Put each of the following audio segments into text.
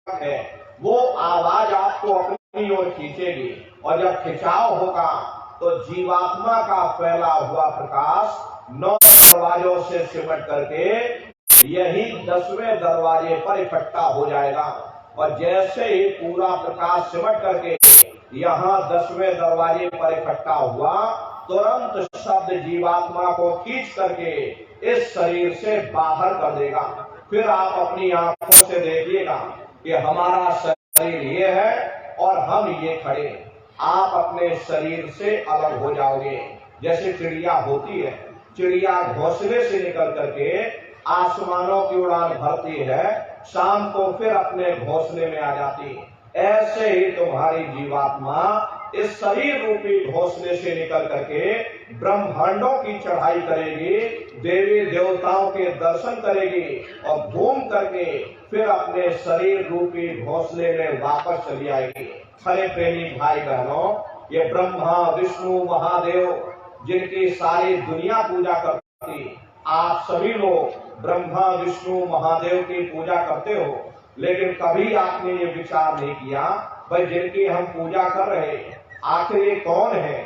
है, वो आवाज आपको अपनी ओर खींचेगी। और जब खिंचाव होगा तो जीवात्मा का फैला हुआ प्रकाश 9 दरवाजों से सिमट करके यही 10वें दरवाजे पर इकट्ठा हो जाएगा। और जैसे ही पूरा प्रकाश सिमट करके यहाँ 10वें दरवाजे पर इकट्ठा हुआ, तुरंत शब्द जीवात्मा को खींच करके इस शरीर से बाहर कर देगा। फिर आप अपनी आंखों से देखिएगा कि हमारा शरीर ये है और हम ये खड़े। आप अपने शरीर से अलग हो जाओगे। जैसे चिड़िया होती है, चिड़िया घोंसले से निकल करके आसमानों की उड़ान भरती है, शाम को फिर अपने घोंसले में आ जाती। ऐसे ही तुम्हारी जीवात्मा इस शरीर रूपी घोंसले से निकल करके ब्रह्मांडों की चढ़ाई करेगी, देवी देवताओं के दर्शन करेगी और घूम करके फिर अपने शरीर रूपी घोंसले में वापस चली आएगी। खरे प्रेमी भाई बहनों, ये ब्रह्मा विष्णु महादेव जिनकी सारी दुनिया पूजा करती, आप सभी लोग ब्रह्मा विष्णु महादेव की पूजा करते हो, लेकिन कभी आपने ये विचार नहीं किया भाई जिनकी हम पूजा कर रहे हैं आखिर ये कौन है,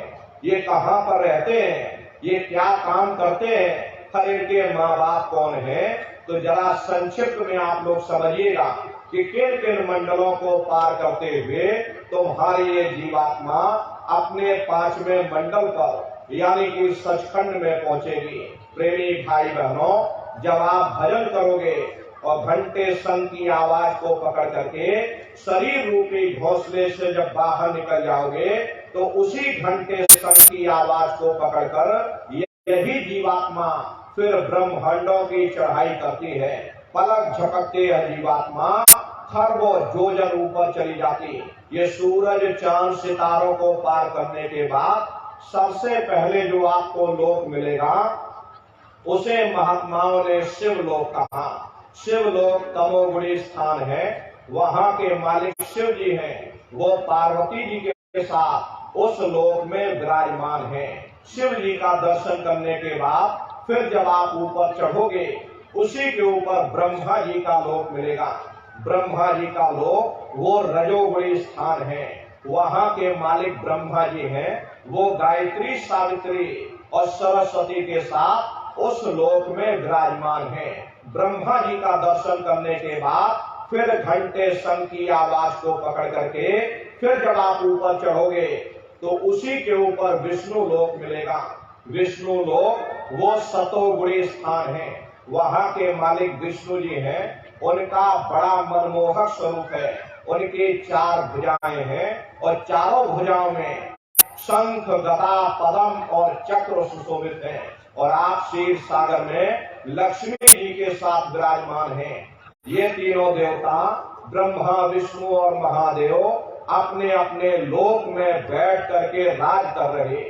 ये कहाँ पर रहते हैं, ये क्या काम करते हैं, हर इनके माँ बाप कौन है। तो जरा संक्षिप्त में आप लोग समझिएगा कि किन किन मंडलों को पार करते हुए तुम्हारी ये जीवात्मा अपने 5वें मंडल पर यानी कि सचखंड में पहुंचेगी। प्रेमी भाई बहनों, जब आप भजन करोगे और घंटे संग की आवाज को पकड़ करके शरीर रूपी घोंसले से जब बाहर निकल जाओगे तो उसी घंटे संग की आवाज को पकड़कर यही जीवात्मा फिर ब्रह्मांडों की चढ़ाई करती है। पलक झपकते यह जीवात्मा खरबों जोजन ऊपर चली जाती। ये सूरज चांद सितारों को पार करने के बाद सबसे पहले जो आपको लोक मिलेगा उसे महात्माओं ने शिवलोक कहा। शिवलोक तमोगुणी स्थान है, वहाँ के मालिक शिव जी हैं, वो पार्वती जी के साथ उस लोक में विराजमान हैं। शिव जी का दर्शन करने के बाद फिर जब आप ऊपर चढ़ोगे उसी के ऊपर ब्रह्मा जी का लोक मिलेगा। ब्रह्मा जी का लोक वो रजोगुणी स्थान है, वहाँ के मालिक ब्रह्मा जी हैं, वो गायत्री सावित्री और सरस्वती के साथ उस लोक में विराजमान हैं। ब्रह्मा जी का दर्शन करने के बाद फिर घंटे संग की आवाज को पकड़ करके फिर जब आप ऊपर चढ़ोगे तो उसी के ऊपर विष्णु लोक मिलेगा। विष्णु लोक वो सतोगुणी स्थान है, वहाँ के मालिक विष्णु जी हैं, उनका बड़ा मनमोहक स्वरूप है। उनकी 4 भुजाएं हैं और चारों भुजाओं में शंख गदा पद्म और चक्र सुशोभित है। और आप क्षीर सागर में लक्ष्मी जी के साथ विराजमान हैं। ये तीनों देवता ब्रह्मा विष्णु और महादेव अपने अपने लोक में बैठ करके राज कर रहे।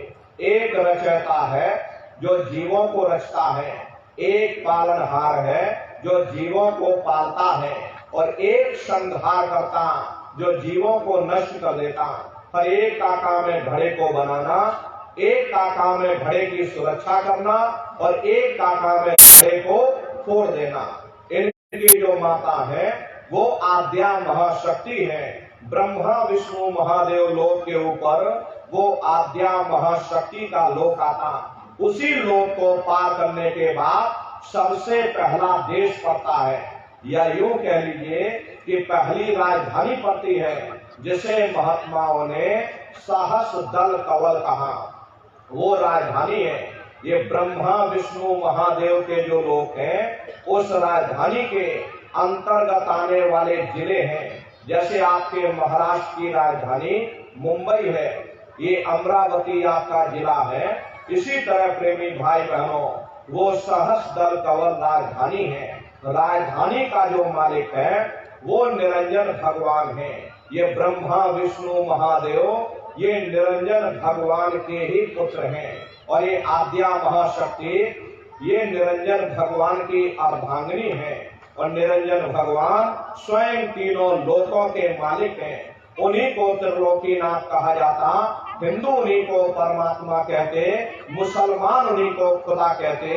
एक रचयिता है जो जीवों को रचता है, एक पालनहार है जो जीवों को पालता है, और एक संहार करता जो जीवों को नष्ट कर देता। हर एक का काम है घड़े को बनाना, एक का काम है घड़े की सुरक्षा करना, और एक का काम है घड़े को फोड़ देना। इनकी जो माता है वो आद्या महाशक्ति है। ब्रह्मा विष्णु महादेव लोक के ऊपर वो आद्या महाशक्ति का लोक आता। उसी लोक को पार करने के बाद सबसे पहला देश पड़ता है, या यूं कह लीजिए कि पहली राजधानी पड़ती है, जिसे महात्माओं ने सहस दल कवल कहा। वो राजधानी है, ये ब्रह्मा विष्णु महादेव के जो लोक हैं उस राजधानी के अंतर्गत आने वाले जिले हैं। जैसे आपके महाराष्ट्र की राजधानी मुंबई है, ये अमरावती आपका जिला है। इसी तरह प्रेमी भाई बहनों, वो सहस दल कवल राजधानी है। राजधानी का जो मालिक है वो निरंजन भगवान है। ये ब्रह्मा विष्णु महादेव ये निरंजन भगवान के ही पुत्र हैं, और ये आद्या महाशक्ति ये निरंजन भगवान की अर्धांगिनी है। और निरंजन भगवान स्वयं तीनों लोकों के मालिक हैं। उन्हीं को त्रिलोकीनाथ कहा जाता। हिंदू उन्हीं को परमात्मा कहते, मुसलमान उन्हीं को खुदा कहते,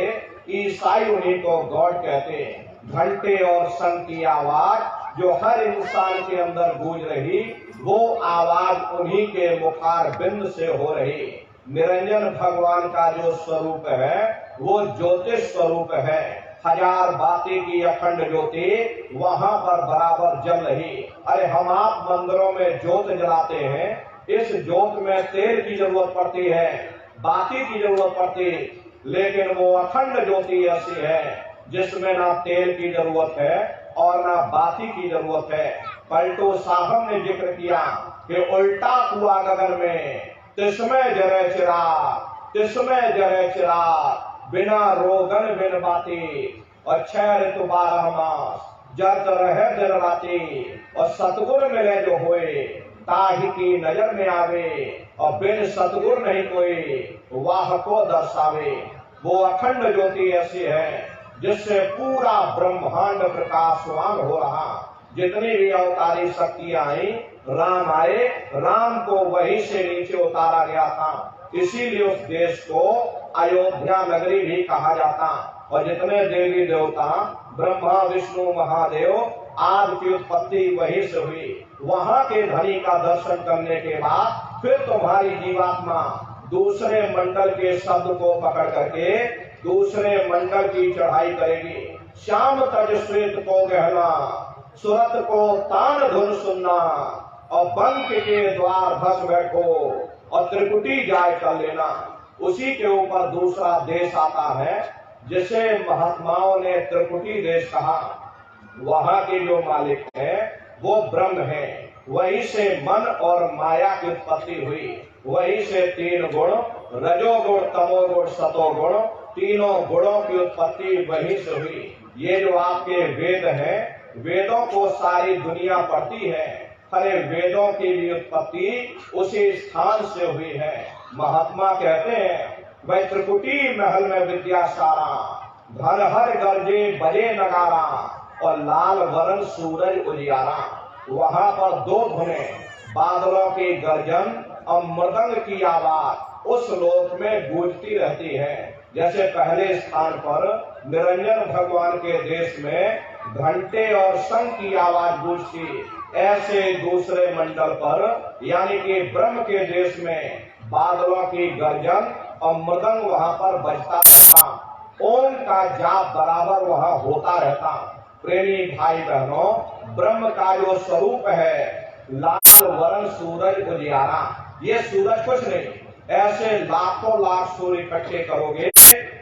ईसाई उन्हीं को गॉड कहते। घंटे और शंख की आवाज जो हर इंसान के अंदर गूंज रही, वो आवाज उन्हीं के मुखार बिंद से हो रही। निरंजन भगवान का जो स्वरूप है वो ज्योतिष स्वरूप है। हजार बाती की अखंड ज्योति वहां पर बराबर जल रही। अरे हम आप मंदिरों में ज्योत जलाते हैं, इस ज्योत में तेल की जरूरत पड़ती है, बाती की जरूरत पड़ती, लेकिन वो अखंड ज्योति ऐसी है जिसमें ना तेल की जरूरत है और ना बाती की जरूरत है। पलटू साहब ने जिक्र किया कि उल्टा कुआ गगन में तिसमें जरे चिराग, तिसमें जरे चिराग, बिना रोगन बिन बाती, और 6 ऋतु 12 मास जरत रहे दिन राती, और सतगुर मिले जो होए ताहि की नजर में आवे, और बिन सतगुर नहीं कोई वाह को दर्शावे। वो अखंड ज्योति ऐसी है जिससे पूरा ब्रह्मांड प्रकाशवान हो रहा। जितनी भी अवतारी शक्तियां आई, राम आए, राम को वहीं से नीचे उतारा गया था। इसीलिए उस देश को अयोध्या नगरी भी कहा जाता। और जितने देवी देवता ब्रह्मा विष्णु महादेव आज की उत्पत्ति वहीं से हुई। वहां के धनी का दर्शन करने के बाद फिर तुम्हारी जीवात्मा दूसरे मंडल के शब्द को पकड़ करके दूसरे मंडल की चढ़ाई करेगी। श्याम तज श्वेत को गहना, सुरत को तान धुन सुनना, और बंक के द्वार धस बैठो, और त्रिकुटी जाय कर लेना। उसी के ऊपर दूसरा देश आता है जिसे महात्माओं ने त्रिकुटी देश कहा। वहां के जो मालिक है वो ब्रह्म है। वहीं से मन और माया की उत्पत्ति हुई। वहीं से 3 गुण, रजोगुण तमोगुण सतोगुण, तीनों गुणों की उत्पत्ति वहीं से हुई। ये जो आपके वेद हैं, वेदों को सारी दुनिया पढ़ती है। अरे वेदों की भी उत्पत्ति उसी स्थान से हुई है। महात्मा कहते हैं, वह त्रिकुटी महल में विद्या सारा, घर हर गर्जे बजे नगारा, और लाल वरण सूरज उजियारा। वहां पर 2 धुनें, बादलों की गर्जन और मृदंग की आवाज उस लोक में गूंजती रहती है। जैसे पहले स्थान पर निरंजन भगवान के देश में घंटे और शंख की आवाज गूंजती, ऐसे दूसरे मंडल पर यानी कि ब्रह्म के देश में बादलों की गर्जन और मृदंग वहां पर बजता था। ओम का जाप बराबर वहां होता रहता। प्रेमी भाई बहनों, ब्रह्म का जो स्वरूप है लाल वरण सूरज उजियारा, ये सूरज कुछ नहीं, ऐसे लाखों लाख सूर्य इकट्ठे करोगे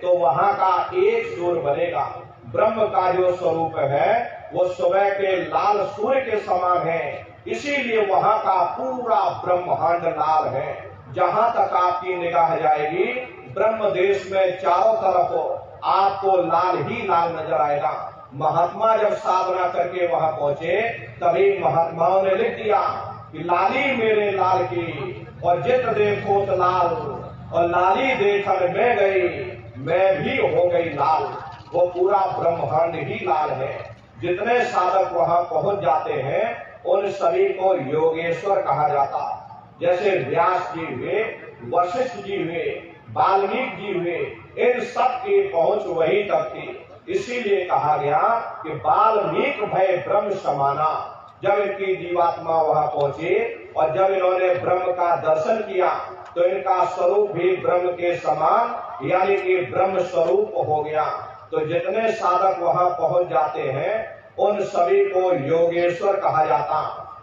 तो वहां का एक सूर्य बनेगा। ब्रह्म का जो स्वरूप है वो सुबह के लाल सूर्य के समान है। इसीलिए वहां का पूरा ब्रह्मांड लाल है। जहां तक आपकी निगाह जाएगी ब्रह्म देश में चारों तरफ आपको लाल ही लाल नजर आएगा। महात्मा जब साधना करके वहां पहुंचे तभी महात्माओं ने लिख दिया कि लाली मेरे लाल की, और जित देखो तो लाल, और लाली देखन में गई, मैं भी हो गई लाल। वो पूरा ब्रह्मांड ही लाल है। जितने साधक वहां पहुंच जाते हैं उन सभी को योगेश्वर कहा जाता। जैसे व्यास जी हुए, वशिष्ठ जी हुए, वाल्मीकि जी हुए, इन सब की पहुंच वहीं तक थी। इसीलिए कहा गया कि वाल्मीकि भय ब्रह्म समाना। जब इनकी जीवात्मा वहां पहुंची और जब इन्होंने ब्रह्म का दर्शन किया तो इनका स्वरूप भी ब्रह्म के समान यानी कि ब्रह्म स्वरूप हो गया। तो जितने साधक वहां पहुंच जाते हैं उन सभी को योगेश्वर कहा जाता।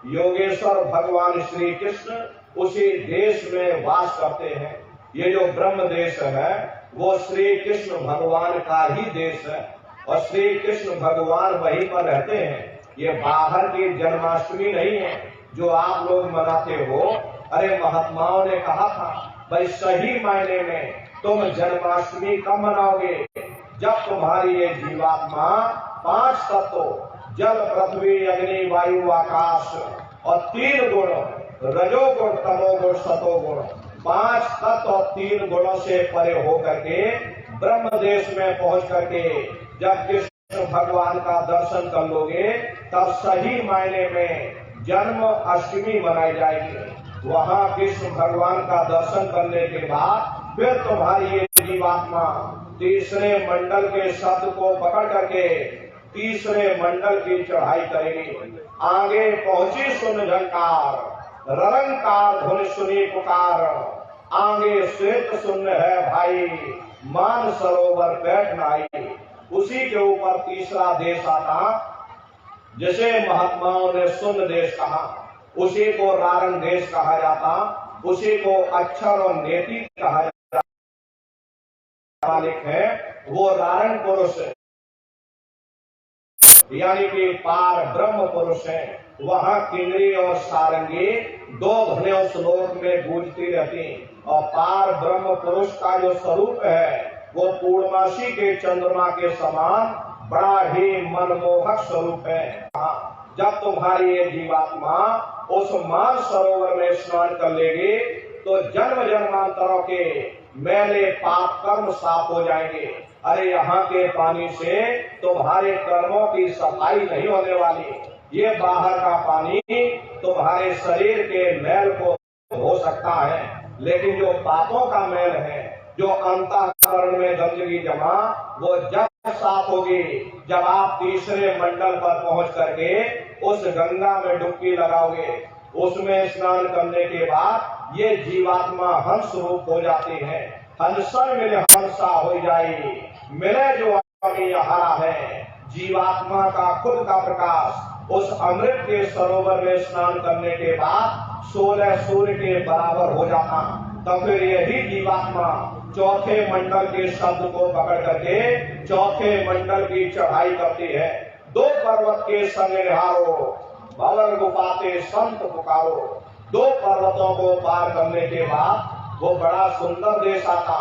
योगेश्वर भगवान श्री कृष्ण उसी देश में वास करते हैं। ये जो ब्रह्म देश है वो श्री कृष्ण भगवान का ही देश है और श्री कृष्ण भगवान वहीं पर रहते हैं। ये बाहर की जन्माष्टमी नहीं है जो आप लोग मनाते हो। अरे महात्माओं ने कहा था भाई सही मायने में तुम जन्माष्टमी कब मनाओगे? जब तुम्हारी ये जीवात्मा 5 तत्व जल पृथ्वी अग्नि वायु आकाश और 3 गुण रजोगुण तमोगुण सतोगुण 5 तत्व और 3 गुणों से परे होकर के ब्रह्म देश में पहुंच करके जब कृष्ण भगवान का दर्शन कर लोगे तब सही मायने में जन्म अष्टमी मनाई जाएगी। वहां कृष्ण भगवान का दर्शन करने के बाद फिर तुम्हारी ये जीवात्मा तीसरे मंडल के शब्द को पकड़ करके तीसरे मंडल की चढ़ाई करेगी। आगे पहुंची सुन झंकार, ररंकार धुन सुनी पुकार, आगे श्वेत शून्य है भाई, मान सरोवर बैठ नाई। उसी के ऊपर तीसरा देश आता, जिसे महात्माओं ने सुन देश कहा, उसी को रारण देश कहा जाता, उसी को अक्षर और नेति कहा जाता। मालिक है वो रारण पुरुष है, यानी कि पार ब्रह्म पुरुष है। वहां किन्नरी और सारंगी दो ध्वनियां उस लोक में गूंजती रहती, और पार ब्रह्म पुरुष का जो स्वरूप है वो पूर्णमासी के चंद्रमा के समान बड़ा ही मनमोहक स्वरूप है। जब तुम्हारी ये जीवात्मा उस मान सरोवर में स्नान कर लेगी तो जन्म जन्मांतरों के मैले पाप कर्म साफ हो जाएंगे। अरे यहाँ के पानी से तुम्हारे कर्मों की सफाई नहीं होने वाली, ये बाहर का पानी तुम्हारे शरीर के मैल को हो सकता है, लेकिन जो पापों का मैल है, जो अंतःकरण में गंदगी जमा, वो जब साफ होगी जब आप तीसरे मंडल पर पहुंच करके उस गंगा में डुबकी लगाओगे। उसमें स्नान करने के बाद ये जीवात्मा हंस रूप हो जाती है। हंसन मिले हंसा हो जाएगी, मिले जो हरा है। जीवात्मा का खुद का प्रकाश उस अमृत के सरोवर में स्नान करने के बाद 16 सूर्य के बराबर हो जाता। तब फिर यही जीवात्मा चौथे मंडल के शब्द को पकड़ करके चौथे मंडल की चढ़ाई करती है। 2 पर्वत के संग निहारो, भवन गुफाते संत पुकारो। 2 पर्वतों को पार करने के बाद वो बड़ा सुंदर देश आता,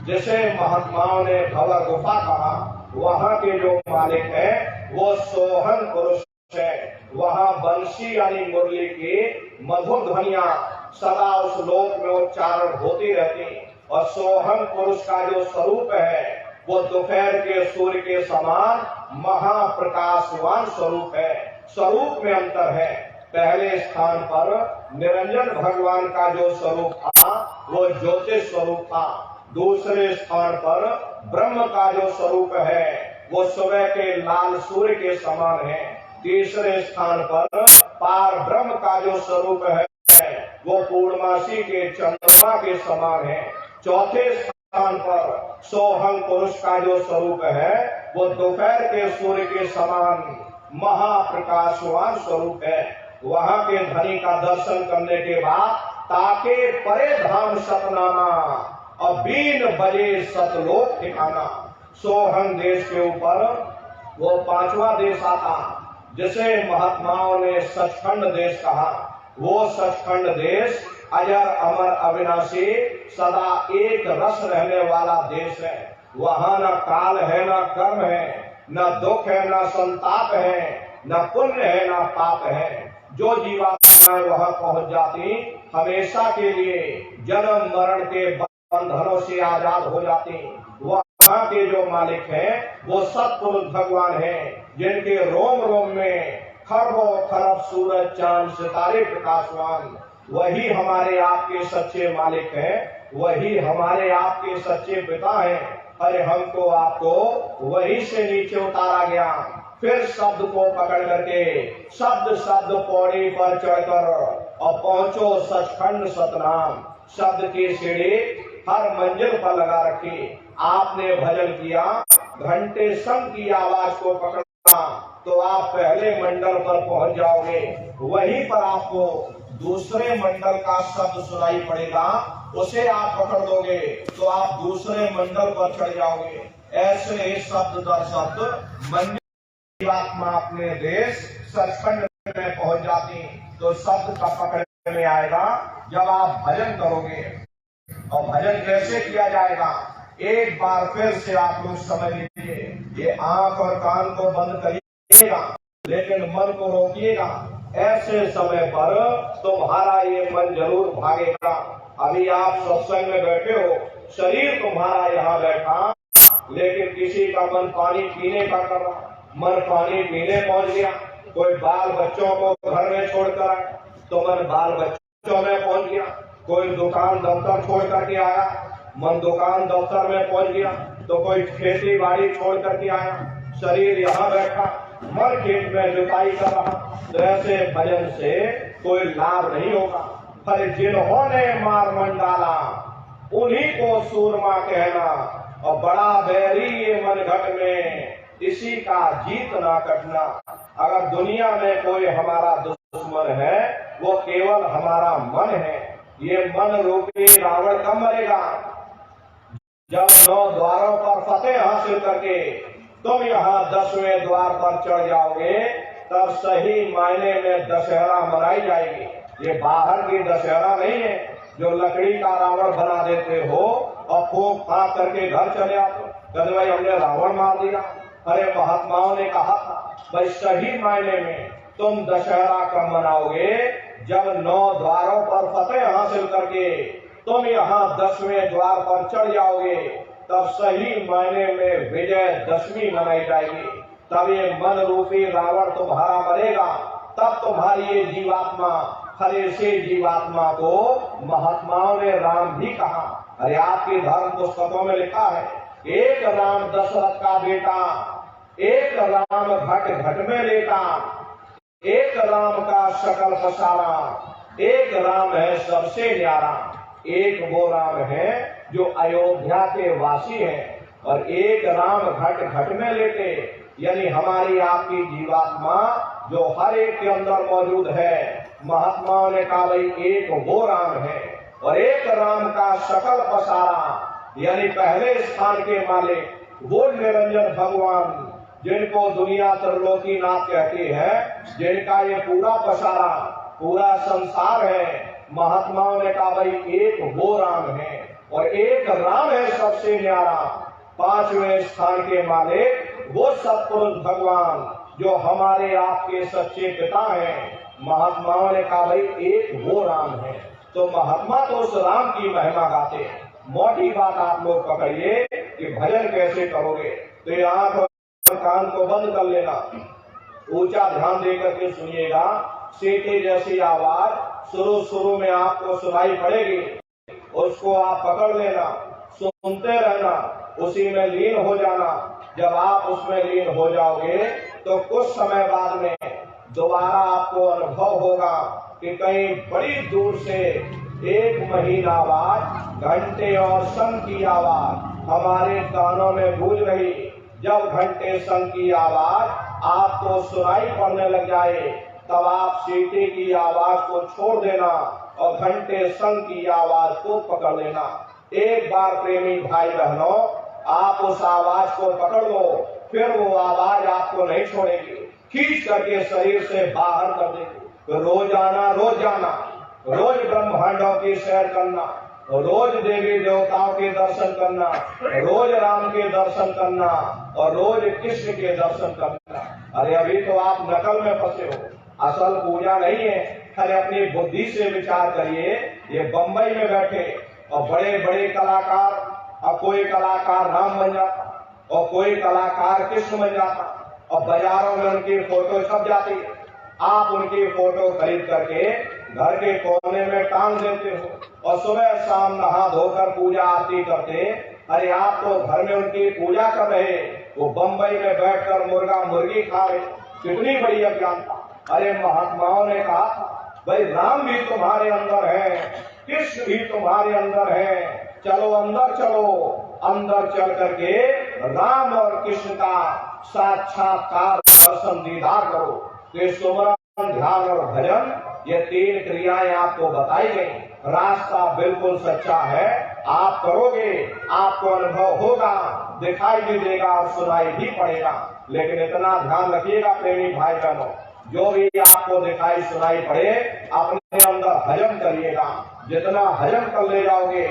जिसे महात्माओं ने भवर गुफा कहा। वहाँ के जो मालिक है वो सोहन पुरुष है। वहाँ बंसी यानी मुरली की मधुर ध्वनियां सदा उस लोक में उच्चारण होती रहती, और सोहन पुरुष का जो स्वरूप है वो दोपहर के सूर्य के समान महाप्रकाशवान स्वरूप है। स्वरूप में अंतर है। पहले स्थान पर निरंजन भगवान का जो स्वरूप था वो ज्योतिष स्वरूप था। दूसरे स्थान पर ब्रह्म का जो स्वरूप है वो सुबह के लाल सूर्य के समान है। तीसरे स्थान पर पार ब्रह्म का जो स्वरूप है वो पूर्णमासी के चंद्रमा के समान है। चौथे स्थान पर सोहम पुरुष का जो स्वरूप है वो दोपहर के सूर्य के समान महाप्रकाशवान स्वरूप है। वहाँ के धनी का दर्शन करने के बाद ताके परे धाम सतनामा और 3 बजे सतलोक ठिकाना। सोहन देश के ऊपर वो 5वां देश आता, जिसे महात्माओं ने सचखंड देश कहा। वो सचखंड देश अजर अमर अविनाशी सदा एक रस रहने वाला देश है। वहाँ न काल है, न कर्म है, न दुख है, न संताप है, न पुण्य है, न पाप है। जो जीवात्माएं वहाँ पहुँच जाती हमेशा के लिए जन्म मरण के बंधनों से आजाद हो जाती। वहाँ के जो मालिक हैं वो सत्पुरुष भगवान हैं, जिनके रोम रोम में खरबों खरब सूरज चांद सितारे प्रकाशवान। वही हमारे आपके सच्चे मालिक हैं, वही हमारे आपके सच्चे पिता हैं। अरे हमको आपको वही से नीचे उतारा गया। फिर शब्द को पकड़ करके शब्द शब्द पौड़ी पर चढ़कर और पहुंचो सचखंड सतनाम। शब्द की सीढ़ी हर मंजिल पर लगा रखी। आपने भजन किया, घंटे संग की आवाज को पकड़ा तो आप पहले मंडल पर पहुंच जाओगे। वहीं पर आपको दूसरे मंडल का शब्द सुनाई पड़ेगा, उसे आप पकड़ दोगे तो आप दूसरे मंडल पर चढ़ जाओगे। ऐसे शब्द दर शब्द मंजिल आत्मा अपने देश सचखंड में पहुंच जाती तो शब्द का पकड़ में आएगा जब आप भजन करोगे। और भजन कैसे किया जाएगा, एक बार फिर से आप लोग समझ लीजिए। ये आंख और कान को बंद करिएगा, लेकिन मन को रोकिएगा। ऐसे समय पर तुम्हारा ये मन जरूर भागेगा। अभी आप सत्संग में बैठे हो, शरीर तुम्हारा यहाँ बैठा, लेकिन किसी का मन पानी पीने का कर रहा, मन पानी पीने पहुंच गया। कोई बाल बच्चों को घर में छोड़कर आया तो मन बाल बच्चों में पहुंच गया। कोई दुकान दफ्तर छोड़ करके आया, मन दुकान दफ्तर में पहुंच गया। तो कोई खेती बाड़ी छोड़ करके आया, शरीर यहाँ बैठा, मर खेत में जुताई कर रहा, तो ऐसे भजन से कोई लाभ नहीं होगा। पर जिन्होंने मार मन डाला उन्हीं को सूरमा कहना, और बड़ा बैरी ये मन घट में इसी का जीत ना कटना। अगर दुनिया में कोई हमारा दुश्मन है वो केवल हमारा मन है। ये मन रूपी रावण कब मरेगा? जब 9 द्वारों पर फतेह हासिल करके तुम यहाँ 10वें द्वार पर चढ़ जाओगे, तब सही मायने में दशहरा मनाई जाएगी। ये बाहर की दशहरा नहीं है जो लकड़ी का रावण बना देते हो और फूंक फांक करके घर चले आते, कहते भाई हमने रावण मार दिया। अरे महात्माओं ने कहा था भाई सही मायने में तुम दशहरा कब मनाओगे? जब 9 द्वारों पर फतेह हासिल करके तुम यहाँ 10वें द्वार पर चढ़ जाओगे, तब सही मायने में विजय दशमी मनाई जाएगी। तब ये मन रूपी रावण तुम्हारा मरेगा, तब तुम्हारी ये जीवात्मा, हरे से जीवात्मा को महात्माओं ने राम भी कहा। अरे आपकी धर्म पुस्तकों में लिखा है, एक राम दशरथ का बेटा, एक राम घट घट में लेटा, एक राम का शकल पसारा, एक राम है सबसे न्यारा। एक वो राम है जो अयोध्या के वासी है, और एक राम घट घट में लेटे, यानी हमारी आपकी जीवात्मा जो हर एक के अंदर मौजूद है। महात्माओं ने कहा भाई एक वो राम है, और एक राम का शकल पसारा, यानी पहले स्थान के मालिक वो निरंजन भगवान जिनको दुनिया त्रिलोकीनाथ कहती है, जिनका ये पूरा पसारा पूरा संसार है। महात्माओं ने कहा भाई एक वो राम है, और एक राम है सबसे न्यारा। 5वें स्थान के मालिक वो सतपुरुष भगवान जो हमारे आपके सच्चे पिता हैं। महात्माओं ने कहा भाई एक वो राम है। तो महात्मा तो उस राम की महिमा गाते हैं। मोटी बात आप लोग पकड़िए कि भजन कैसे करोगे। तो ये आंख और कान को बंद कर लेना, ऊंचा ध्यान देकर के सुनिएगा। सीटी जैसी आवाज शुरू में आपको सुनाई पड़ेगी, उसको आप पकड़ लेना, सुनते रहना, उसी में लीन हो जाना। जब आप उसमें लीन हो जाओगे तो कुछ समय बाद में दोबारा आपको अनुभव होगा कि कहीं बड़ी दूर से एक महीन आवाज, घंटे और शंख की आवाज हमारे कानों में गूंज रही। जब घंटे शंख की आवाज आपको सुनाई पड़ने लग जाए, तब आप सीटी की आवाज को छोड़ देना और घंटे शंख की आवाज को पकड़ लेना। एक बार प्रेमी भाई बहनों आप उस आवाज को पकड़ लो, फिर वो आवाज आपको नहीं छोड़ेगी, खींच करके शरीर से बाहर कर देगी। तो रोजाना रोज ब्रह्मांडों की सैर करना, रोज देवी देवताओं के दर्शन करना, रोज राम के दर्शन करना और रोज कृष्ण के दर्शन करना। अरे अभी तो आप नकल में फंसे हो, असल पूजा नहीं है। अरे अपनी बुद्धि से विचार करिए। ये बंबई में बैठे और बड़े बड़े कलाकार, और कोई कलाकार राम बन जाता और कोई कलाकार कृष्ण बन जाता, और बाजारों में उनकी फोटो छप जाती। आप उनकी फोटो खरीद करके घर के कोने में टांग देते हो और सुबह शाम नहा धोकर पूजा आरती करते। अरे आप तो घर में उनकी पूजा कर रहे, वो बंबई में बैठकर मुर्गा मुर्गी खा रहे। कितनी बड़ी अज्ञानता। अरे महात्माओं ने कहा भाई राम भी तुम्हारे अंदर है, कृष्ण भी तुम्हारे अंदर है, चलो अंदर चलो। अंदर चल करके राम और कृष्ण का साक्षात्कार दर्शन दीदार करो। तो सुमरन, ध्यान और भजन, ये 3 क्रियाएं आपको बताई गई। रास्ता बिल्कुल सच्चा है, आप करोगे आपको अनुभव होगा, दिखाई भी देगा और सुनाई भी पड़ेगा। लेकिन इतना ध्यान रखिएगा प्रेमी भाई बहनों, जो भी आपको दिखाई सुनाई पड़े अपने अंदर हजम करिएगा। जितना हजम कर ले जाओगे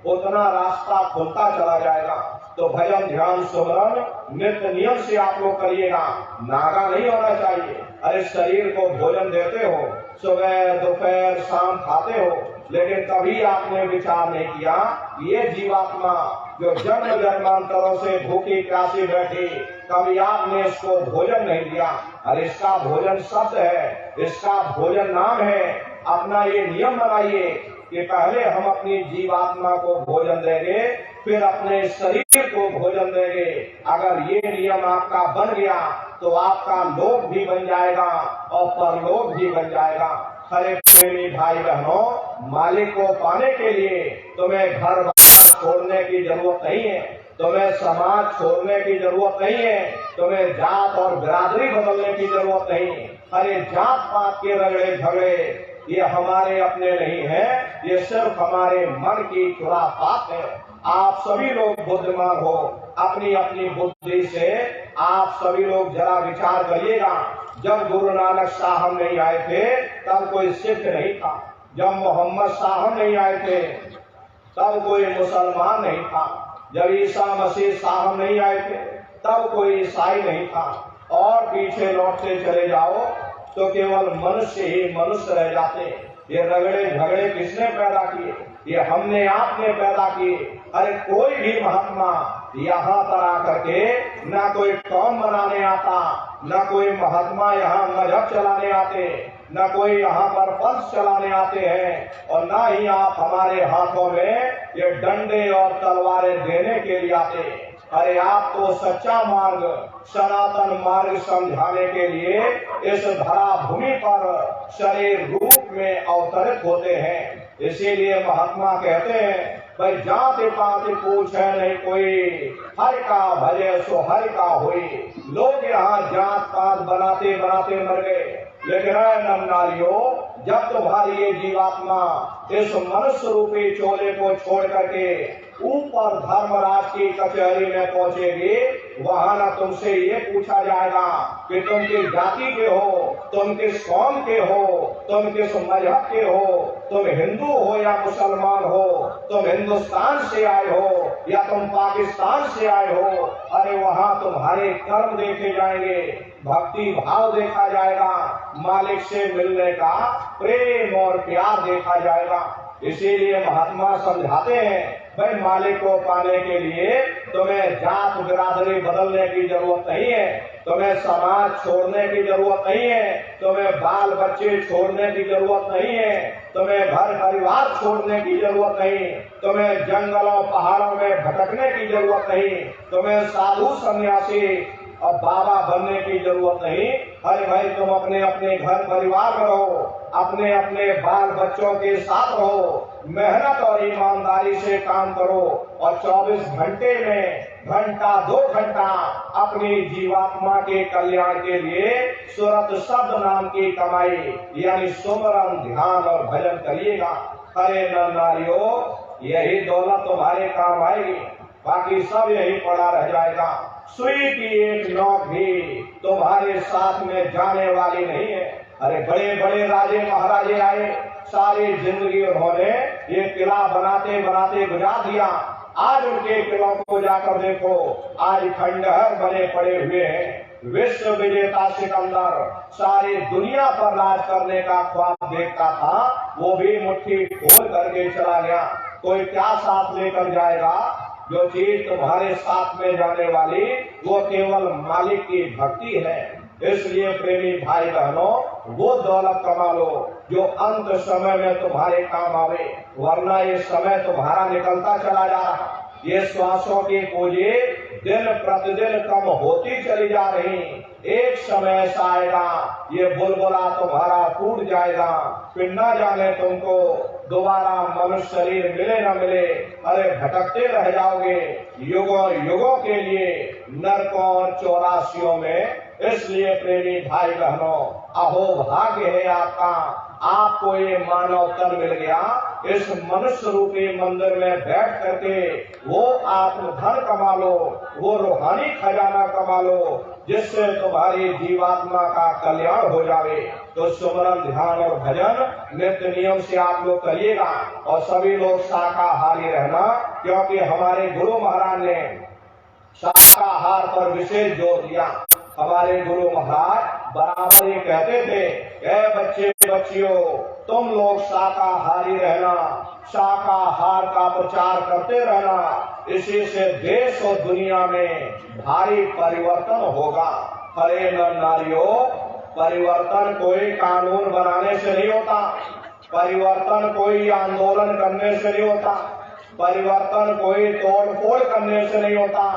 उतना रास्ता खुलता चला जाएगा। तो भजन, ध्यान, सुमरन नित्य नियम से आप लोग करिएगा, नागा नहीं होना चाहिए। अरे शरीर को भोजन देते हो, सुबह दोपहर शाम खाते हो, लेकिन कभी आपने विचार नहीं किया ये जीवात्मा जो जन्म जन्मांतरों से भूखी प्यासी बैठी, कभी आपने इसको भोजन नहीं दिया। अरे इसका भोजन शब्द है, इसका भोजन नाम है। अपना ये नियम बनाइए कि पहले हम अपनी जीवात्मा को भोजन देंगे, फिर अपने शरीर को भोजन देंगे। अगर ये नियम आपका बन गया तो आपका लोक भी बन जाएगा और परलोक भी बन जाएगा। हरे प्रेमी भाई बहनों, मालिक को पाने के लिए तुम्हें घर बार छोड़ने की जरूरत नहीं है, तुम्हें समाज छोड़ने की जरूरत नहीं है, तुम्हें जात और बिरादरी बदलने की जरूरत नहीं। अरे जात पात के रगड़े झगड़े ये हमारे अपने नहीं है, ये सिर्फ हमारे मन की खुराफात है। आप सभी लोग बुद्धिमान हो, अपनी अपनी बुद्धि से आप सभी लोग जरा विचार करिएगा। जब गुरु नानक साहब नहीं आए थे तब कोई सिख नहीं था, जब मोहम्मद साहब नहीं आए थे तब कोई मुसलमान नहीं था, जब ईसा मसीह साहब नहीं आए थे तब कोई ईसाई नहीं था। और पीछे लौटते चले जाओ तो केवल मनुष्य ही मनुष्य रह जाते। ये रगड़े झगड़े किसने पैदा किए? ये हमने आपने पैदा किए। अरे कोई भी महात्मा यहाँ पर आकर के ना कोई कौम बनाने आता, ना कोई महात्मा यहाँ मजहब चलाने आते, न कोई यहाँ पर पंथ चलाने आते हैं, और ना ही आप हमारे हाथों में ये डंडे और तलवारें देने के लिए आते। अरे आप तो सच्चा मार्ग, सनातन मार्ग समझाने के लिए इस धरा भूमि पर शरीर रूप में अवतरित होते हैं। इसीलिए महात्मा कहते हैं, भाई जाति पाति पूछे नहीं कोई, हर का भजे सो हर का हुई। लोग यहाँ जात पात बनाते बनाते मर गए, लेकिन नमनारियों, जब तुम्हारी ये जीवात्मा इस मनुष्य रूपी चोले को छोड़ करके ऊपर धर्मराज की कचहरी में पहुंचेगी, वहां ना तुमसे ये पूछा जाएगा कि तुम किस जाति के हो, तुम किस कौम के हो, तुम किस मजहब के हो, तुम हिंदू हो या मुसलमान हो, तुम हिंदुस्तान से आए हो या तुम पाकिस्तान से आए हो। अरे वहां तुम्हारे कर्म देखे जाएंगे, भक्ति भाव देखा जाएगा, मालिक से मिलने का प्रेम और प्यार देखा जाएगा। इसीलिए महात्मा समझाते हैं, भाई मालिक को पाने के लिए तुम्हें जात बिरादरी बदलने की जरूरत नहीं है, तुम्हें समाज छोड़ने की जरूरत नहीं है, तुम्हें बाल बच्चे छोड़ने की जरूरत नहीं है, तुम्हें घर परिवार छोड़ने की जरूरत नहीं, तुम्हें जंगलों पहाड़ों में भटकने की जरूरत नहीं, तुम्हें साधु सन्यासी और बाबा बनने की जरूरत नहीं। अरे भाई तुम अपने अपने घर परिवार में रहो, अपने अपने बाल बच्चों के साथ रहो, मेहनत और ईमानदारी से काम करो और 24 घंटे में घंटा 2 घंटा अपनी जीवात्मा के कल्याण के लिए सुरत शब्द नाम की कमाई यानी सुमरन ध्यान और भजन करिएगा। अरे नर नारियों, यही दौलत तुम्हारे काम आएगी, बाकी सब यही पड़ा रह जाएगा। सुई की एक नोक भी तुम्हारे साथ में जाने वाली नहीं है। अरे बड़े बड़े राजे महाराजे आए, सारी जिंदगी उन्होंने ये किला बनाते बनाते गुजार दिया। आज उनके किलों को जाकर देखो, आज खंडहर बने पड़े हुए हैं। विश्व विजेता सिकंदर सारी दुनिया पर राज करने का ख्वाब देखता था, वो भी मुट्ठी खोल करके चला गया। कोई क्या साथ लेकर जाएगा? जो चीज तुम्हारे साथ में जाने वाली वो केवल मालिक की भक्ति है। इसलिए प्रेमी भाई बहनों, वो दौलत कमा लो जो अंत समय में तुम्हारे काम आवे, वरना ये समय तुम्हारा निकलता चला जा रहा। ये श्वासों की पूंजी दिन प्रतिदिन कम होती चली जा रही। एक समय ऐसा आएगा ये बुलबुला तुम्हारा टूट जाएगा, फिर न जाने तुमको दोबारा मनुष्य शरीर मिले न मिले। अरे भटकते रह जाओगे युगों युगों के लिए नरकों और चौरासियों में। इसलिए प्रेमी भाई बहनों, अहो भाग्य है आपका, आपको ये मानव तन मिल गया। इस मनुष्य रूपी मंदिर में बैठ करके वो आत्मधन कमा लो, वो रूहानी खजाना कमा लो, जिससे तुम्हारी जीवात्मा का कल्याण हो जावे। तो सुमरन ध्यान और भजन नित्य नियम से आप लोग करिएगा और सभी लोग शाकाहारी रहना, क्योंकि हमारे गुरु महाराज ने शाकाहार पर विशेष जोर दिया। हमारे गुरु महाराज बराबर ये कहते थे, ऐ बच्चे बच्चियों, तुम लोग शाकाहारी रहना, शाकाहार का प्रचार करते रहना, इसी से देश और दुनिया में भारी परिवर्तन होगा। हरे नर नारियों, परिवर्तन कोई कानून बनाने से नहीं होता, परिवर्तन कोई आंदोलन करने से नहीं होता, परिवर्तन कोई तोड़ फोड़ करने से नहीं होता।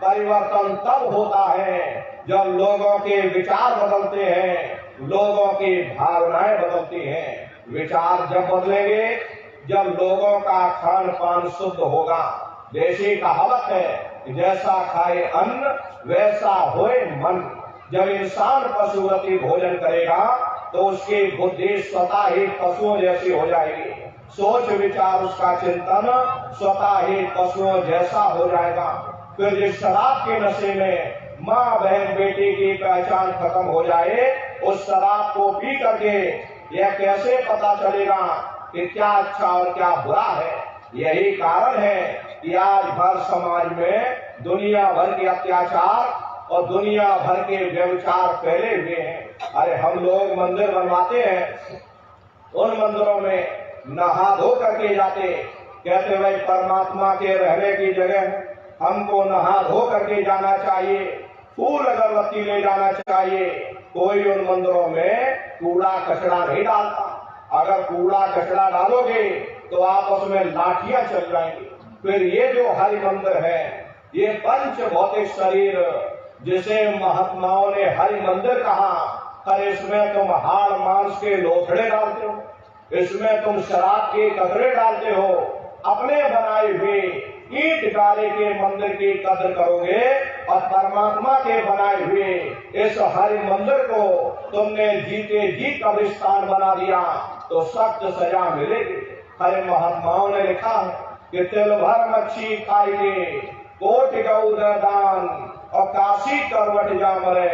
परिवर्तन तब होता है जब लोगों के विचार बदलते हैं, लोगों की भावनाएं बदलती हैं। विचार जब बदलेंगे जब लोगों का खान पान शुद्ध होगा। देशी कहावत है कि जैसा खाए अन्न वैसा होए मन। जब इंसान पशुवती भोजन करेगा तो उसकी बुद्धि स्वतः ही पशुओं जैसी हो जाएगी, सोच विचार उसका चिंतन स्वतः ही पशुओं जैसा हो जाएगा। फिर जिस शराब के नशे में माँ बहन बेटी की पहचान खत्म हो जाए, उस शराब को पी करके यह कैसे पता चलेगा कि क्या अच्छा और क्या बुरा है। यही कारण है कि आज भर समाज में दुनिया भर के अत्याचार और दुनिया भर के व्यभिचार फैले हुए हैं। अरे हम लोग मंदिर बनवाते हैं, उन मंदिरों में नहा धो करके जाते, कहते भाई परमात्मा के रहने की जगह हमको नहा धो करके जाना चाहिए, फूल अगरबत्ती ले जाना चाहिए। कोई उन मंदिरों में कूड़ा कचरा नहीं डालता। अगर कूड़ा कचरा डालोगे तो आपस में लाठियां चल जाएंगी। फिर ये जो हरि मंदिर है, ये पंच भौतिक शरीर जिसे महात्माओं ने हरि मंदिर कहा, अरे इसमें तुम हाड़ मांस के लोथड़े डालते हो, इसमें तुम शराब के कतरे डालते हो। अपने बनाए हुए ईंट गारे के मंदिर की कदर करोगे और परमात्मा के बनाए हुए इस हरि मंदिर को तुमने जीते जी कब्रिस्तान बना दिया तो सख्त सजा मिलेगी। हरे महात्माओं ने लिखा है कि तिल भर मच्छी खाइए, कोटि गौ दान और काशी करवट जा मरे,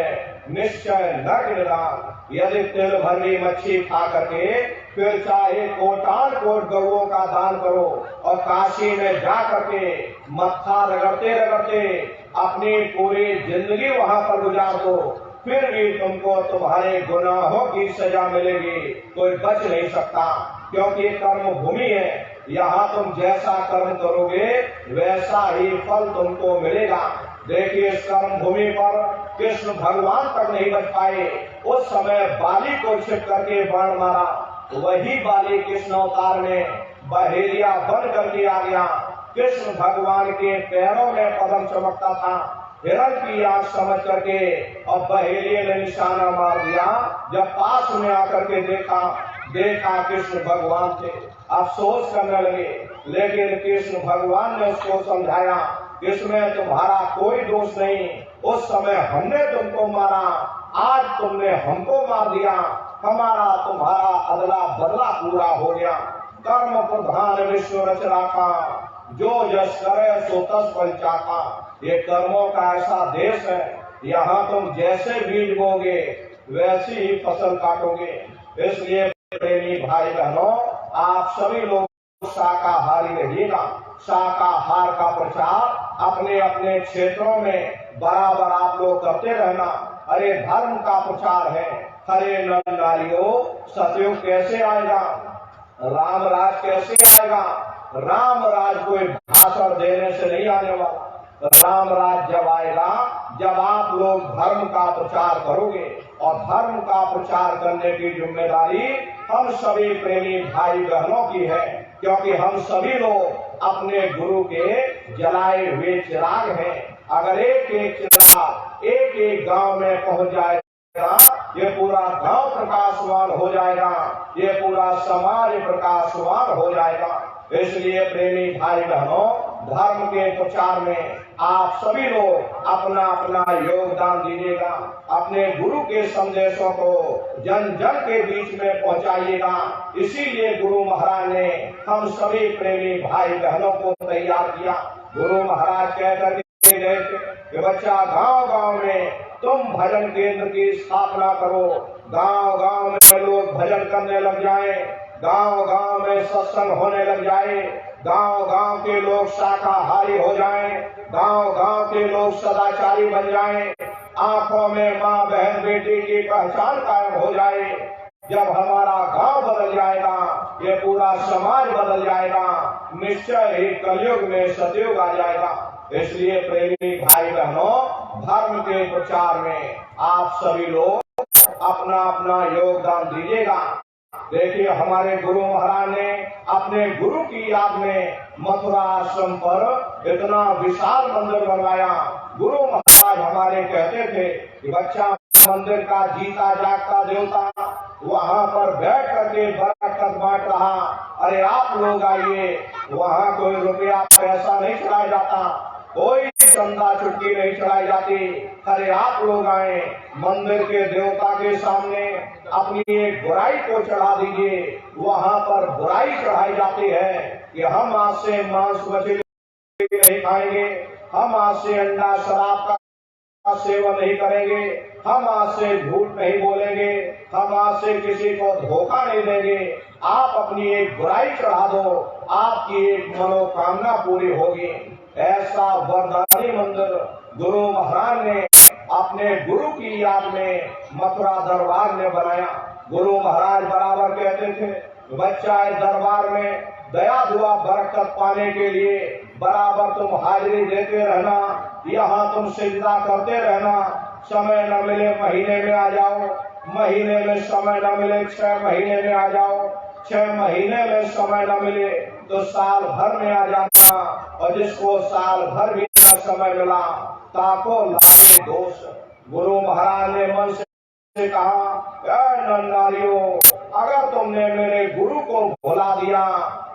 निश्चय नरक निदान। यदि तिल भरी मच्छी खा करके फिर चाहे कोटान कोट गौओं का दान करो और काशी में जा करके मत्था रगड़ते रगड़ते अपनी पूरी जिंदगी वहां पर गुजार दो, फिर भी तुमको तुम्हारे गुनाहों की सजा मिलेगी, कोई बच नहीं सकता। क्योंकि कर्म भूमि है, यहाँ तुम जैसा कर्म करोगे वैसा ही फल तुमको मिलेगा। देखिए इस कर्म भूमि पर कृष्ण भगवान तक नहीं बच पाए, उस समय बाली को छिप करके बाण मारा, वही बाली कृष्ण अवतार में बहेलिया बन करके आ गया। कृष्ण भगवान के पैरों में पद्म चमकता था, हिरण की आंख समझ करके और बहेलिये ने निशाना मार दिया। जब पास में आकर के देखा कृष्ण भगवान थे, अफसोस करने लगे, लेकिन कृष्ण भगवान ने उसको समझाया इसमें तुम्हारा कोई दोष नहीं, उस समय हमने तुमको मारा, आज तुमने हमको मार दिया, हमारा तुम्हारा अदला बदला पूरा हो गया। कर्म प्रधान विश्व रचना का, जो यश करे सो तस फल चाखा। ये कर्मों का ऐसा देश है, यहाँ तुम जैसे बीज बोगे वैसी ही फसल काटोगे। इसलिए प्रेमी भाई बहनों, आप सभी लोग शाकाहारी रहिएगा। शाकाहार का प्रचार अपने अपने क्षेत्रों में बराबर आप लोग करते रहना। अरे धर्म का प्रचार है, हरे नर नारियों सतयुग कैसे आएगा, राम राज कैसे आएगा। राम राज कोई भाषण देने से नहीं आने वाला। राम राज जब आएगा जब आप लोग धर्म का प्रचार करोगे, और धर्म का प्रचार करने की जिम्मेदारी हम सभी प्रेमी भाई बहनों की है, क्योंकि हम सभी लोग अपने गुरु के जलाए हुए चिराग हैं। अगर एक एक चिराग एक एक गांव में पहुंच जाएगा, ये पूरा गांव प्रकाशवान हो जाएगा, ये पूरा समाज प्रकाशवान हो जाएगा। इसलिए प्रेमी भाई बहनों, धर्म के प्रचार में आप सभी लोग अपना अपना योगदान दीजिएगा। अपने गुरु के संदेशों को जन जन के बीच में पहुंचाइएगा। इसीलिए गुरु महाराज ने हम सभी प्रेमी भाई बहनों को तैयार किया। गुरु महाराज कहकर के गए कि बच्चा गांव गांव में तुम भजन केंद्र की स्थापना करो, गांव गांव में लोग भजन करने लग जाएं, गांव गांव में सत्संग होने लग जाए, गांव गांव के लोग शाकाहारी हो जाएं, गांव गांव के लोग सदाचारी बन जाएं, आंखों में माँ बहन बेटी की पहचान कायम हो जाए। जब हमारा गांव बदल जाएगा, ये पूरा समाज बदल जाएगा, निश्चय ही कलयुग में सतयुग आ जाएगा। इसलिए प्रेमी भाई बहनों, धर्म के प्रचार में आप सभी लोग अपना अपना योगदान दीजिएगा। देखिए हमारे गुरु महाराज ने अपने गुरु की याद में मथुरा आश्रम पर इतना विशाल मंदिर बनवाया। गुरु महाराज हमारे कहते थे कि बच्चा मंदिर का जीता जागता देवता वहाँ पर बैठ करके बरकत बांट रहा। अरे आप लोग आइए, वहाँ कोई रुपया पैसा नहीं चढ़ाया जाता, कोई चंदा चुटकी नहीं चढ़ाई जाती। अरे आप लोग आए, मंदिर के देवता के सामने अपनी एक बुराई को चढ़ा दीजिए। वहाँ पर बुराई चढ़ाई जाती है कि हम आज से मांस मछली नहीं खाएंगे, हम आज से अंडा शराब का सेवन नहीं करेंगे, हम आज से झूठ नहीं बोलेंगे, हम आज से किसी को धोखा नहीं देंगे। आप अपनी एक बुराई चढ़ा दो, आपकी एक मनोकामना पूरी होगी। ऐसा वरदानी मंदिर गुरु महाराज ने अपने गुरु की याद में मथुरा दरबार में बनाया। गुरु महाराज बराबर कहते थे, बच्चा इस दरबार में दया दुआ बरकत पाने के लिए बराबर तुम हाजिरी देते रहना, यहाँ तुम सिजदा करते रहना। समय न मिले महीने में आ जाओ, महीने में समय न मिले 6 महीने में आ जाओ, 6 महीने में समय न मिले तो साल भर में आ जाना। और जिसको साल भर भी न समय मिला ताको लागे दोष। गुरु महाराज ने मन से कहा, नारियों, अगर तुमने मेरे गुरु को भुला दिया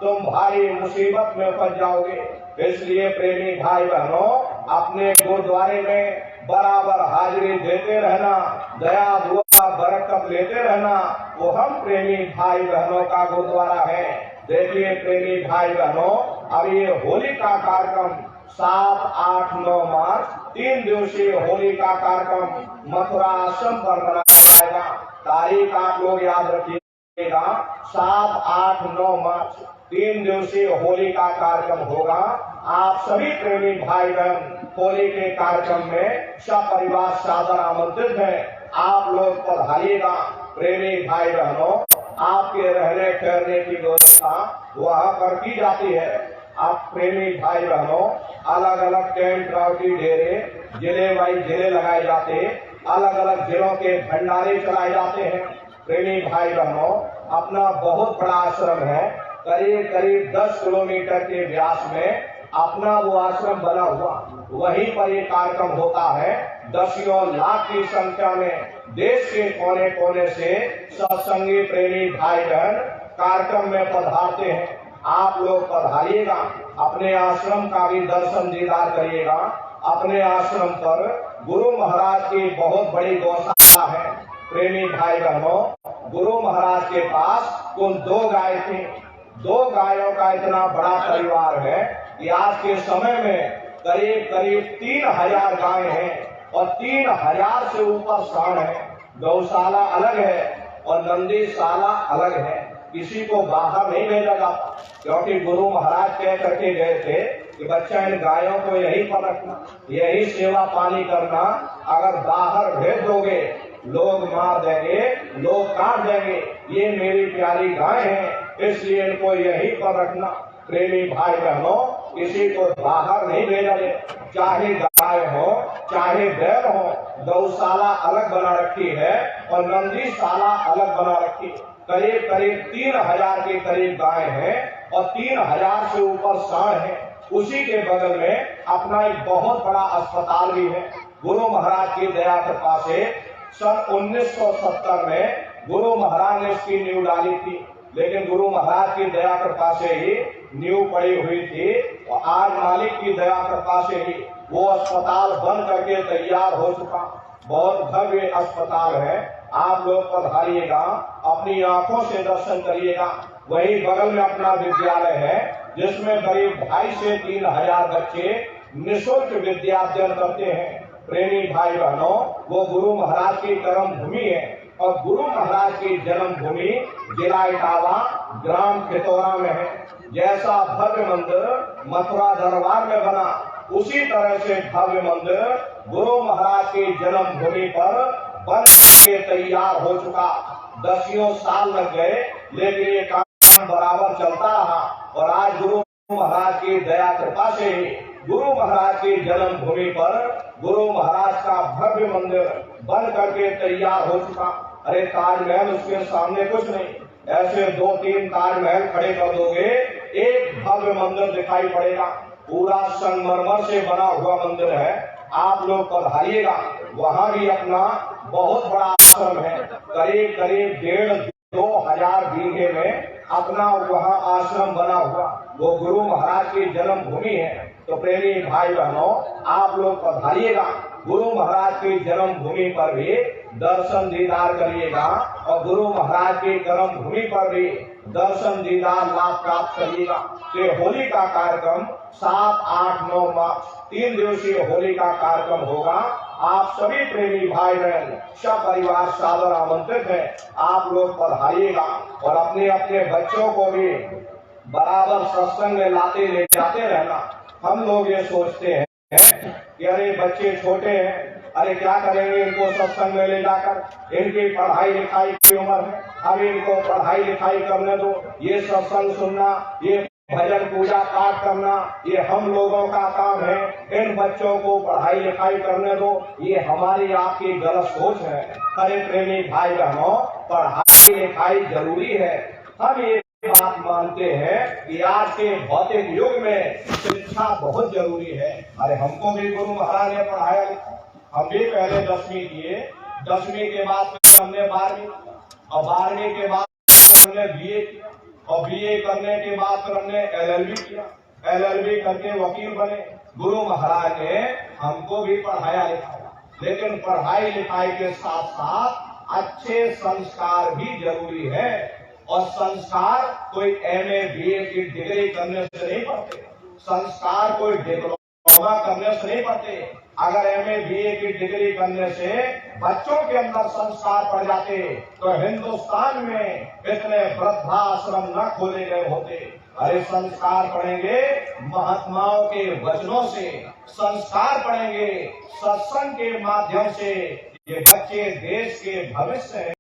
तुम भारी मुसीबत में फंस जाओगे। इसलिए प्रेमी भाई बहनों, अपने गुरुद्वारे में बराबर हाजिरी देते रहना, दया दुआ बरकत लेते रहना। वो हम प्रेमी भाई बहनों का गुरुद्वारा है। देखिए प्रेमी भाई बहनों, अब ये होली का कार्यक्रम 7, 8, 9 मार्च 3 दिवसीय होली का कार्यक्रम मथुरा आश्रम पर मनाया जाएगा। तारीख आप लोग याद रखिएगा, 7, 8, 9 मार्च 3 दिवसीय होली का कार्यक्रम होगा। आप सभी प्रेमी भाई बहन होली के कार्यक्रम में सपरिवार सादर आमंत्रित हैं। आप लोग पधारिएगा। प्रेमी भाई बहनों, आपके रहने ठहरने की व्यवस्था वहाँ पर की जाती है। आप प्रेमी भाई बहनों, अलग अलग टेंट राउटी डेरे जिले वाइज जिले लगाए जाते, अलग अलग जिलों के भंडारे चलाए जाते हैं। प्रेमी भाई बहनों, अपना बहुत बड़ा आश्रम है, करीब करीब 10 किलोमीटर के व्यास में अपना वो आश्रम बना हुआ, वहीं पर ये कार्यक्रम होता है। दसियों लाख की संख्या में देश के कोने कोने से सत्संगी प्रेमी भाई बहन कार्यक्रम में पधारते हैं। आप लोग पधारिएगा, अपने आश्रम का भी दर्शन दीदार करिएगा। अपने आश्रम पर गुरु महाराज की बहुत बड़ी गौशाला है। प्रेमी भाई बहनों, गुरु महाराज के पास कुल 2 गाय थी। 2 गायों का इतना बड़ा परिवार है कि आज के समय में करीब करीब 3000 गाय हैं और 3000 से ऊपर सांड है। गौशाला अलग है और नंदीशाला अलग है। किसी को बाहर नहीं भेजा जाता, क्योंकि गुरु महाराज कह करके गए थे कि बच्चा इन गायों को यहीं पर रखना, यही सेवा पानी करना। अगर बाहर भेज दोगे लोग मार देंगे, लोग काट देंगे। ये मेरी प्यारी गाय है, इसलिए इनको यहीं पर रखना। प्रेमी भाई बहनों, किसी को बाहर नहीं भेजा जाए, चाहे गाय हो चाहे बैल हो। गौशाला अलग बना रखी है और नंदीशाला अलग बना रखी है। करीब करीब 3000 के करीब गाय हैं और 3000 से ऊपर सांड है। उसी के बगल में अपना एक बहुत बड़ा अस्पताल भी है। गुरु महाराज की दया कृपा से सन 1970 में गुरु महाराज ने इसकी नींव डाली थी, लेकिन गुरु महाराज की दया कृपा से ही नींव पड़ी हुई थी और आज मालिक की दया कृपा से ही वो अस्पताल बन करके तैयार हो चुका। बहुत भव्य अस्पताल है। आप लोग पधारिएगा, अपनी आंखों से दर्शन करिएगा। वही बगल में अपना विद्यालय है, जिसमें करीब 2,500 से 3,000 बच्चे निःशुल्क विद्या अध्ययन करते हैं। प्रेमी भाई बहनों, वो गुरु महाराज की कर्म भूमि है और गुरु महाराज की जन्म भूमि जिला इटावा ग्राम खितौरा में है। जैसा भव्य मंदिर मथुरा दरबार में बना, उसी तरह से भव्य मंदिर गुरु महाराज की जन्म भूमि पर बन के तैयार हो चुका। 10 साल लग गए, लेकिन ये काम बराबर चलता रहा और आज गुरु महाराज की दया कृपा से ही गुरु महाराज की जन्म भूमि पर गुरु महाराज का भव्य मंदिर बन करके तैयार हो चुका। अरे ताजमहल उसके सामने कुछ नहीं, ऐसे 2-3 ताजमहल खड़े कर दोगे, एक भव्य मंदिर दिखाई पड़ेगा। पूरा संगमरमर से बना हुआ मंदिर है। आप लोग पधारिएगा। वहां भी अपना बहुत बड़ा आश्रम है। करीब करीब 1,500-2,000 बीघे में अपना वहाँ आश्रम बना हुआ। वो गुरु महाराज की जन्मभूमि है। तो प्रेमी भाई बहनों, आप लोग पधारिएगा। गुरु महाराज की जन्मभूमि पर भी दर्शन दीदार करिएगा और गुरु महाराज की कर्मभूमि पर भी दर्शन दीदार लाभ प्राप्त करिएगा। ये होली का कार्यक्रम 7, 8, 9 मार्च 3 दिवसीय होली का कार्यक्रम होगा। आप सभी प्रेमी भाई बहन सब परिवार सादर आमंत्रित है। आप लोग पधारिएगा और अपने अपने बच्चों को भी बराबर सत्संग में लाते ले जाते रहना। हम लोग ये सोचते हैं कि अरे बच्चे छोटे हैं, अरे क्या करेंगे इनको सत्संग में ले जाकर, इनकी पढ़ाई लिखाई की उम्र है, अभी इनको पढ़ाई लिखाई करने दो। ये सत्संग सुनना, ये भजन पूजा पाठ करना, ये हम लोगों का काम है। इन बच्चों को पढ़ाई लिखाई करने दो, ये हमारी आपकी गलत सोच है। अरे प्रेमी भाई बहनों, पढ़ाई लिखाई जरूरी है। हम ये बात मानते हैं कि आज के भौतिक युग में शिक्षा बहुत जरूरी है। अरे हमको भी गुरु महाराज ने पढ़ाया लिखा। हम भी पहले 10वीं किए, 10वीं के बाद हमने 12वीं और 12वीं के बाद हमने BA किया और BA करने के बाद फिर हमने LLB किया। LLB करके वकील बने। गुरु महाराज ने हमको भी पढ़ाया लिखाया, लेकिन पढ़ाई लिखाई के साथ साथ अच्छे संस्कार भी जरूरी है। और संस्कार कोई MA BA की डिग्री करने से नहीं पढ़ते, संस्कार कोई डिप्लोमा करने से नहीं पढ़ते। अगर MA BA की डिग्री करने से बच्चों के अंदर संस्कार पड़ जाते तो हिंदुस्तान में इतने वृद्धाश्रम न खोले गए होते। अरे संस्कार पढ़ेंगे महात्माओं के वचनों से, संस्कार पढ़ेंगे सत्संग के माध्यम से। ये बच्चे देश के भविष्य हैं।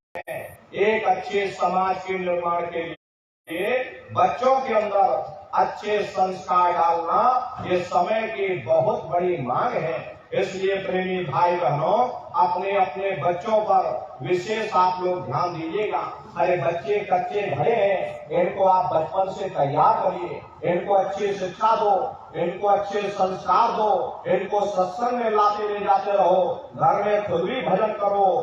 एक अच्छे समाज के निर्माण के लिए बच्चों के अंदर अच्छे संस्कार डालना ये समय की बहुत बड़ी मांग है। इसलिए प्रेमी भाई बहनों, अपने अपने बच्चों पर विशेष आप लोग ध्यान दीजिएगा। अरे बच्चे कच्चे भरे हैं, इनको आप बचपन से तैयार करिए, इनको अच्छी शिक्षा दो, इनको अच्छे संस्कार दो, इनको सत्संग में लाते ले जाते रहो। घर में खुद भी भजन करो,